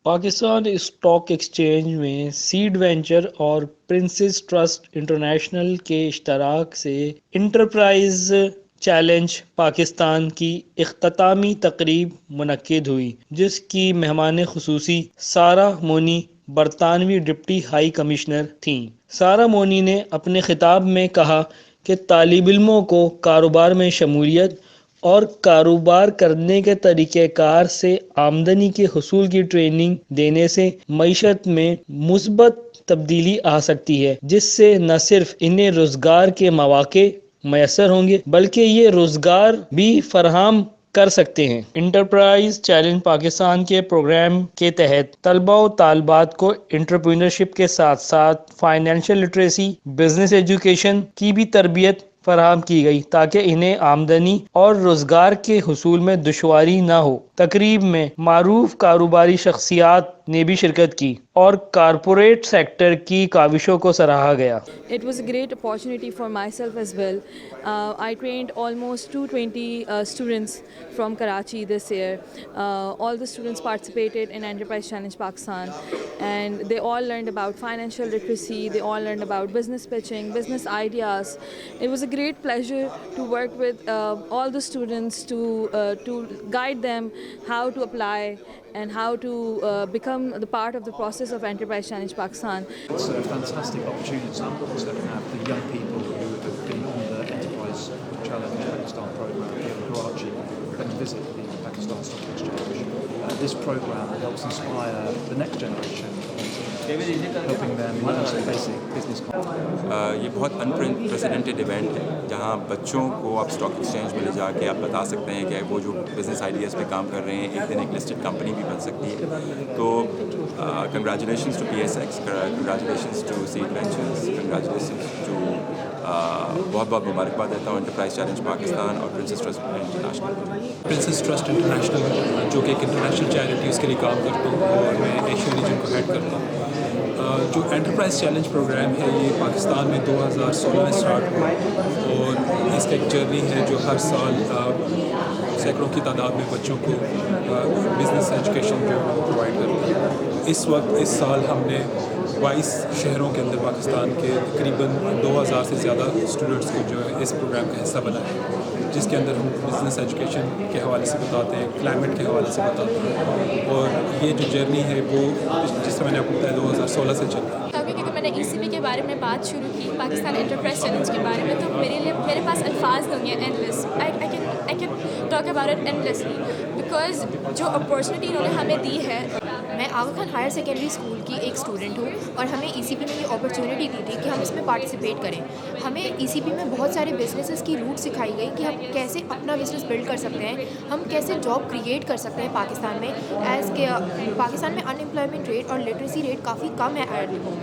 Pakistan stock exchange میں sad venture اور prince's trust international کے اشتراک سے انٹرپرائز چیلنج پاکستان کی اختتامی تقریب منعقد ہوئی، جس کی مہمان خصوصی سارہ مونی برطانوی ڈپٹی ہائی کمشنر تھیں۔ سارہ مونی نے اپنے خطاب میں کہا کہ طالب علموں کو کاروبار میں شمولیت اور کاروبار کرنے کے طریقہ کار سے آمدنی کے حصول کی ٹریننگ دینے سے معیشت میں مثبت تبدیلی آ سکتی ہے، جس سے نہ صرف انہیں روزگار کے مواقع میسر ہوں گے بلکہ یہ روزگار بھی فراہم کر سکتے ہیں۔ انٹرپرائز چیلنج پاکستان کے پروگرام کے تحت طلباء و طالبات کو انٹرپرینورشپ کے ساتھ ساتھ فائنینشیل لٹریسی، بزنس ایجوکیشن کی بھی تربیت فراہم کی گئی تاکہ انہیں آمدنی اور روزگار کے حصول میں دشواری نہ ہو۔ تقریب میں معروف کاروباری شخصیات نے بھی شرکت کی اور کارپوریٹ سیکٹر کی کاوشوں کو سراہا گیا۔ It was a great opportunity for myself as well. I trained almost 220 students from Karachi this year. All the students participated in Enterprise Challenge Pakistan, and they all learned about financial literacy. They all learned about business pitching, business ideas. It was a great pleasure to work with all the students to guide them how to apply and how to become the part of the process of Enterprise Challenge Pakistan. It's a fantastic opportunity to have the young people who have been on the Enterprise Challenge Pakistan program here in Karachi and visit the Pakistan Stock Exchange. This program helps inspire the next generation, helping them learn some basic business concepts. یہ بہت unprecedented event ہے جہاں بچوں کو آپ stock exchange میں لے جا کے آپ بتا سکتے ہیں کہ وہ جو بزنس آئیڈیاز پہ کام کر رہے ہیں ایک دن ایک لسٹڈ کمپنی بھی بن سکتی ہے۔ تو congratulations to P S X, congratulations to seed ventures, congratulations to بہت بہت مبارکباد دیتا ہوں انٹرپرائز چیلنج پاکستان اور prince's trust international. Prince's trust international جو کہ ایک انٹرنیشنل چیریٹی اس کے لیے کام کرتا ہوں اور میں ایشیا ریجن کو ہیڈ کرتا ہوں۔ جو انٹرپرائز چیلنج پروگرام ہے یہ پاکستان میں 2016 میں اسٹارٹ ہوا اور اس کا ایک جرنی ہے جو ہر سال سینکڑوں کی تعداد میں بچوں کو بزنس ایجوکیشن جو پرووائڈ کرتی ہے۔ اس وقت اس سال ہم نے 22 شہروں کے اندر پاکستان کے تقریباً 2000 سے زیادہ اسٹوڈنٹس کو جو ہے اس پروگرام کا حصہ بنایا، جس کے اندر ہم بزنس ایجوکیشن کے حوالے سے بتاتے ہیں، کلائمیٹ کے حوالے سے بتاتے ہیں، اور یہ جو جرنی ہے وہ جس سے میں نے آپ کو بتایا 2016 سے چل رہا ہے۔ کیونکہ میں نے ای سی پی کے بارے میں بات شروع کی، پاکستان انٹرپرائز چیلنج کے بارے میں، تو میرے پاس الفاظ نہیں ہیں endless. I can talk about it endlessly because جو اپورچونیٹی انہوں نے ہمیں دی ہے۔ میں آغا خان ہائر سیکنڈری اسکول کی ایک اسٹوڈنٹ ہوں اور ہمیں ای سی پی میں یہ اپرچونیٹی دی تھی کہ ہم اس میں پارٹیسپیٹ کریں۔ ہمیں ای سی پی میں بہت سارے بزنسز کی روٹ سکھائی گئی کہ ہم کیسے اپنا بزنس بلڈ کر سکتے ہیں، ہم کیسے جاب کریٹ کر سکتے ہیں پاکستان میں، ایز کہ پاکستان میں ان امپلائمنٹ ریٹ اور لٹریسی ریٹ کافی کم ہے ایٹ دی مومنٹ۔